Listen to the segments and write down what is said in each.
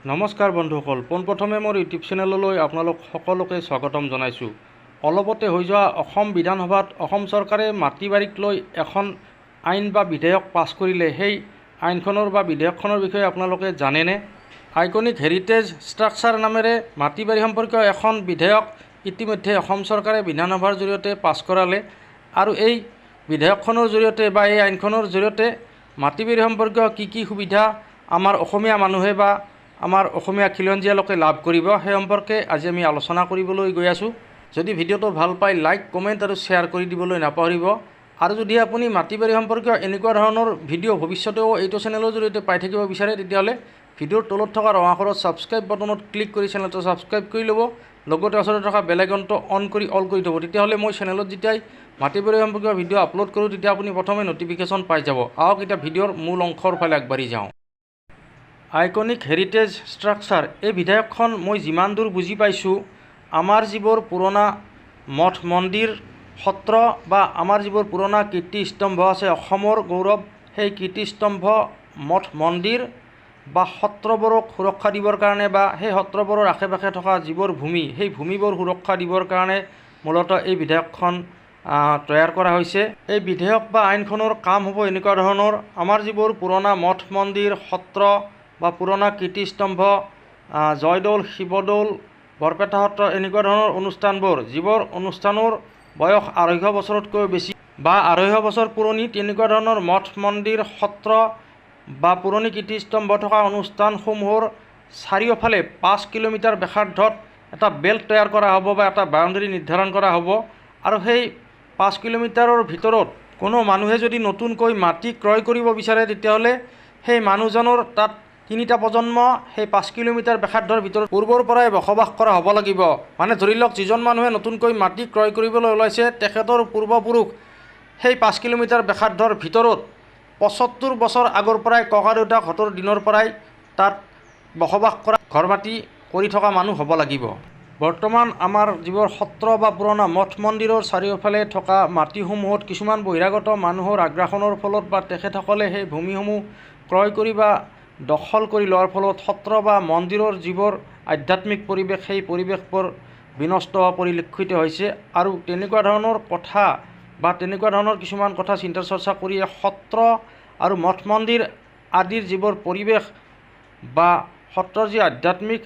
নমস্কাৰ বন্ধুসকল, পোনপ্ৰথমে মোৰ ইউটিউব চেনেললৈ আপোনালোক সকলোকে স্বাগতম জনাইছোঁ। অলপতে হৈ যোৱা অসম বিধানসভাত অসম চৰকাৰে মাটি বাৰীক লৈ এখন আইন বা বিধেয়ক পাছ কৰিলে। সেই আইনখনৰ বা বিধেয়কখনৰ বিষয়ে আপোনালোকে জানেনে? আইকনিক হেৰিটেজ ষ্ট্ৰাকচাৰ নামেৰে মাটি বাৰী সম্পৰ্কীয় এখন বিধেয়ক ইতিমধ্যে অসম চৰকাৰে বিধানসভাৰ জৰিয়তে পাছ কৰালে আৰু এই বিধেয়কখনৰ জৰিয়তে বা এই আইনখনৰ জৰিয়তে মাটি বাৰী সম্পৰ্কীয় কি সুবিধা আমাৰ অসমীয়া মানুহে বা আমাৰ অসমীয়া খিলঞ্জীয়া লোকে লাভ কৰিব সেই সম্পৰ্কে আজি আমি আলোচনা কৰিবলৈ গৈ আছোঁ। যদি ভিডিঅ'টো ভাল পায় লাইক, কমেণ্ট আৰু শ্বেয়াৰ কৰি দিবলৈ নাপাহৰিব। আৰু যদি আপুনি মাটি বাৰী সম্পৰ্কীয় এনেকুৱা ধৰণৰ ভিডিঅ' ভৱিষ্যতেও এইটো চেনেলৰ জৰিয়তে পাই থাকিব বিচাৰে, তেতিয়াহ'লে ভিডিঅ'ৰ তলত থকা ৰঙা আখৰত ছাবস্ক্ৰাইব বাটনত ক্লিক কৰি চেনেলটো ছাবস্ক্ৰাইব কৰি ল'ব। লগতে ওচৰতে থকা বেল আইকনটো অন কৰি অল কৰি থ'ব। তেতিয়াহ'লে মই চেনেলত যেতিয়াই মাটি বাৰী সম্পৰ্কীয় ভিডিঅ' আপলোড কৰোঁ তেতিয়া আপুনি প্ৰথমে নটিফিকেশ্যন পাই যাব। আহক এতিয়া ভিডিঅ'ৰ মূল অংশৰ ফালে আগবাঢ়ি যাওঁ। আইকনিক হেৰিটেজ ষ্ট্ৰাকচাৰ এই বিধেয়কখন মই যিমান দূৰ বুজি পাইছোঁ, আমাৰ যিবোৰ পুৰণা মঠ মন্দিৰ সত্ৰ বা আমাৰ যিবোৰ পুৰণা কীৰ্তিস্তম্ভ আছে অসমৰ গৌৰৱ, সেই কীৰ্তিস্তম্ভ মঠ মন্দিৰ বা সত্ৰবোৰক সুৰক্ষা দিবৰ কাৰণে বা সেই সত্ৰবোৰৰ আশে পাশে থকা যিবোৰ ভূমি, সেই ভূমিবোৰ সুৰক্ষা দিবৰ কাৰণে মূলতঃ এই বিধেয়কখন তৈয়াৰ কৰা হৈছে। এই বিধেয়ক বা আইনখনৰ কাম হ'ব এনেকুৱা ধৰণৰ: আমাৰ যিবোৰ পুৰণা মঠ মন্দিৰ সত্ৰ বা পুৰণা কীৰ্তিস্তম্ভ, জয়দৌল, শিৱদৌল, বৰপেটা সত্ৰ, এনেকুৱা ধৰণৰ অনুষ্ঠানবোৰ, যিবোৰ অনুষ্ঠানৰ বয়স 250 বছৰতকৈ বেছি বা 250 বছৰ পুৰণি, তেনেকুৱা ধৰণৰ মঠ মন্দিৰ সত্ৰ বা পুৰণি কীৰ্তিস্তম্ভ থকা অনুষ্ঠানসমূহৰ চাৰিওফালে 5 কিলোমিটাৰ ব্যাসাৰ্ধত এটা বেল্ট তৈয়াৰ কৰা হ'ব বা এটা বাউণ্ডেৰী নিৰ্ধাৰণ কৰা হ'ব। আৰু সেই 5 কিলোমিটাৰৰ ভিতৰত কোনো মানুহে যদি নতুনকৈ মাটি ক্ৰয় কৰিব বিচাৰে, তেতিয়াহ'লে সেই মানুহজনৰ তাত 3টা প্ৰজন্ম সেই 5 কিলোমিটাৰ ব্যাসাৰ্ধৰ ভিতৰত পূৰ্বৰ পৰাই বসবাস কৰা হ'ব লাগিব। মানে ধৰি লওক, যিজন মানুহে নতুনকৈ মাটি ক্ৰয় কৰিবলৈ ওলাইছে, তেখেতৰ পূৰ্বপুৰুষ সেই 5 কিলোমিটাৰ ব্যাসাৰ্ধৰ ভিতৰত 75 বছৰ আগৰ পৰাই ককা দেউতাকহঁতৰ দিনৰ পৰাই তাত বসবাস কৰা ঘৰ মাটি কৰি থকা মানুহ হ'ব লাগিব। বৰ্তমান আমাৰ যিবোৰ সত্ৰ বা পুৰণা মঠ মন্দিৰৰ চাৰিওফালে থকা মাটিসমূহত কিছুমান বহিৰাগত মানুহৰ আগ্ৰাসনৰ ফলত বা তেখেতসকলে সেই ভূমিসমূহ ক্ৰয় কৰি বা দখল কৰি লোৱাৰ ফলত সত্ৰ বা মন্দিৰৰ যিবোৰ আধ্যাত্মিক পৰিৱেশ, সেই পৰিৱেশবোৰ বিনষ্ট হোৱা পৰিলক্ষিত হৈছে। আৰু তেনেকুৱা ধৰণৰ কথা বা তেনেকুৱা ধৰণৰ কিছুমান কথা চিন্তা চৰ্চা কৰি সত্ৰ আৰু মঠ মন্দিৰ আদিৰ যিবোৰ পৰিৱেশ বা সত্ৰৰ যি আধ্যাত্মিক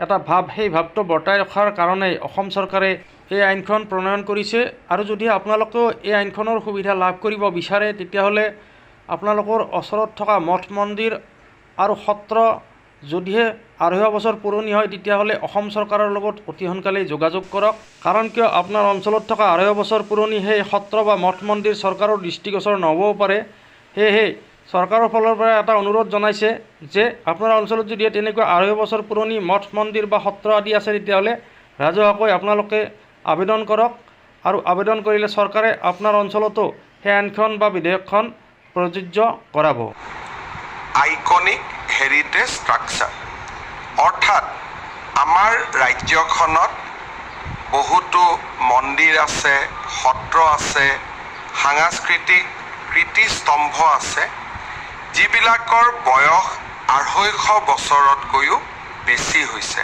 এটা ভাৱ, সেই ভাৱটো বৰ্তাই ৰখাৰ কাৰণে অসম চৰকাৰে এই আইনখন প্ৰণয়ন কৰিছে। আৰু যদি আপোনালোকেও এই আইনখনৰ সুবিধা লাভ কৰিব বিচাৰে, তেতিয়াহ'লে আপোনালোকৰ ওচৰত থকা মঠ মন্দিৰ আৰু সত্ৰ যদিহে 250 বছৰ পুৰণি হয়, তেতিয়াহ'লে অসম চৰকাৰৰ লগত অতি সোনকালেই যোগাযোগ কৰক। কাৰণ কিয়, আপোনাৰ অঞ্চলত থকা 250 বছৰ পুৰণি সেই সত্ৰ বা মঠ মন্দিৰ চৰকাৰৰ দৃষ্টিগোচৰ নহ'বও পাৰে। সেয়েহে চৰকাৰৰ ফালৰ পৰা এটা অনুৰোধ জনাইছে যে আপোনাৰ অঞ্চলত যদি তেনেকুৱা 250 বছৰ পুৰণি মঠ মন্দিৰ বা সত্ৰ আদি আছে, তেতিয়াহ'লে ৰাজহুৱাকৈ আপোনালোকে আবেদন কৰক। আৰু আবেদন কৰিলে চৰকাৰে আপোনাৰ অঞ্চলতো সেই আইনখন বা বিধেয়কখন প্ৰযোজ্য কৰাব। আইকনিক হেৰিটেজ ষ্ট্ৰাকচাৰ অৰ্থাৎ আমাৰ ৰাজ্যখনত বহুতো মন্দিৰ আছে, সত্ৰ আছে, সাংস্কৃতিক কীৰ্তিস্তম্ভ আছে, যিবিলাকৰ বয়স 250 বছৰতকৈও বেছি হৈছে।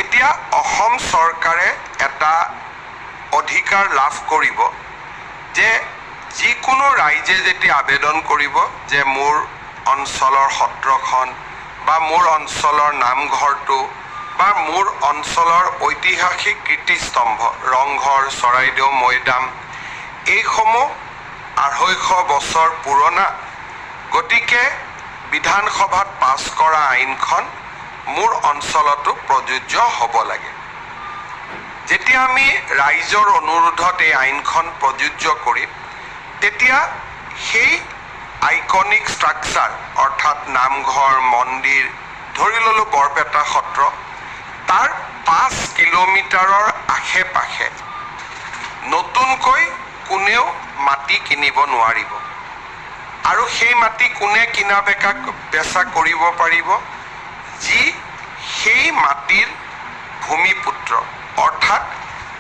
এতিয়া অসম চৰকাৰে এটা অধিকাৰ লাভ কৰিব যে যিকোনো ৰাইজে যেতিয়া আবেদন কৰিব যে মোৰ অঞ্চলৰ সত্ৰখন বা মোৰ অঞ্চলৰ নামঘৰটো বা মোৰ অঞ্চলৰ ঐতিহাসিক কীৰ্তিস্তম্ভ ৰংঘৰ, চৰাইদেউ মৈদাম, এইসমূহ 250 বছৰ পুৰণা, গতিকে বিধানসভাত পাছ কৰা আইনখন মোৰ অঞ্চলতো প্ৰযোজ্য হ'ব লাগে। যেতিয়া আমি ৰাইজৰ অনুৰোধত এই আইনখন প্ৰযোজ্য কৰিম, তেতিয়া সেই আইকনিক ষ্ট্ৰাকচাৰ অৰ্থাৎ নামঘৰ, মন্দিৰ, ধৰি ল'লোঁ বৰপেটা সত্ৰ, তাৰ 5 কিলোমিটাৰৰ আশে পাশে নতুনকৈ কোনেও মাটি কিনিব নোৱাৰিব। আৰু সেই মাটি কোনে কিনা বেচা কৰিব পাৰিব? যি সেই মাটিৰ ভূমিপুত্ৰ, অৰ্থাৎ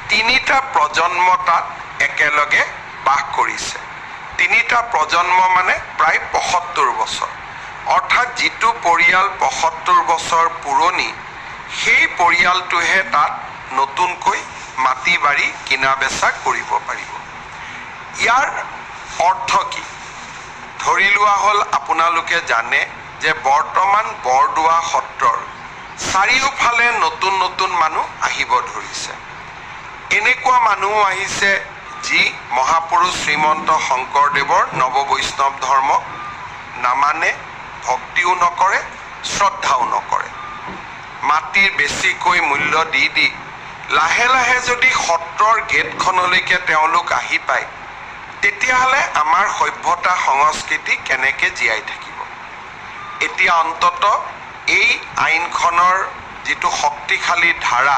3টা প্ৰজন্ম তাত একেলগে বাস কৰিছে। 3টা প্ৰজন্ম মানে প্ৰায় 75 বছৰ। অৰ্থাৎ যিটো পৰিয়াল ৭৫ বছৰ পুৰণি সেই পৰিয়ালটোহে তাত নতুনকৈ মাটি বাৰী কিনা বেচা কৰিব পাৰিব। ইয়াৰ অৰ্থ কি? ধৰি লোৱা হ'ল, আপোনালোকে জানে যে বৰ্তমান বৰদোৱা সত্ৰৰ চাৰিওফালে নতুন নতুন মানুহ আহিব ধৰিছে। এনেকুৱা মানুহ আহিছে যি মহাপুৰুষ শ্ৰীমন্ত শংকৰদেৱৰ নৱবৈষ্ণৱ ধৰ্মক নামানে, ভক্তিও নকৰে, শ্ৰদ্ধাও নকৰে। মাটিৰ বেছিকৈ মূল্য দি দি লাহে লাহে যদি সত্ৰৰ গেটখনলৈকে তেওঁলোক আহি পায়, তেতিয়াহ'লে আমাৰ সভ্যতা সংস্কৃতি কেনেকৈ জীয়াই থাকিব? এতিয়া অন্ততঃ এই আইনখনৰ যিটো শক্তিশালী ধাৰা,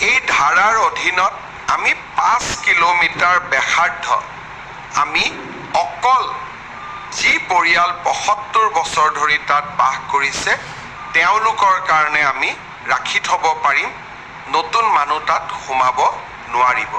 এই ধাৰাৰ অধীনত আমি 5 কিলোমিটাৰ ব্যাসাৰ্ধ আমি অকল যি পৰিয়াল ৭৫ বছৰ ধৰি তাত বাস কৰিছে তেওঁলোকৰ কাৰণে আমি ৰাখি থ'ব পাৰিম। নতুন মানুহ তাত সোমাব নোৱাৰিব।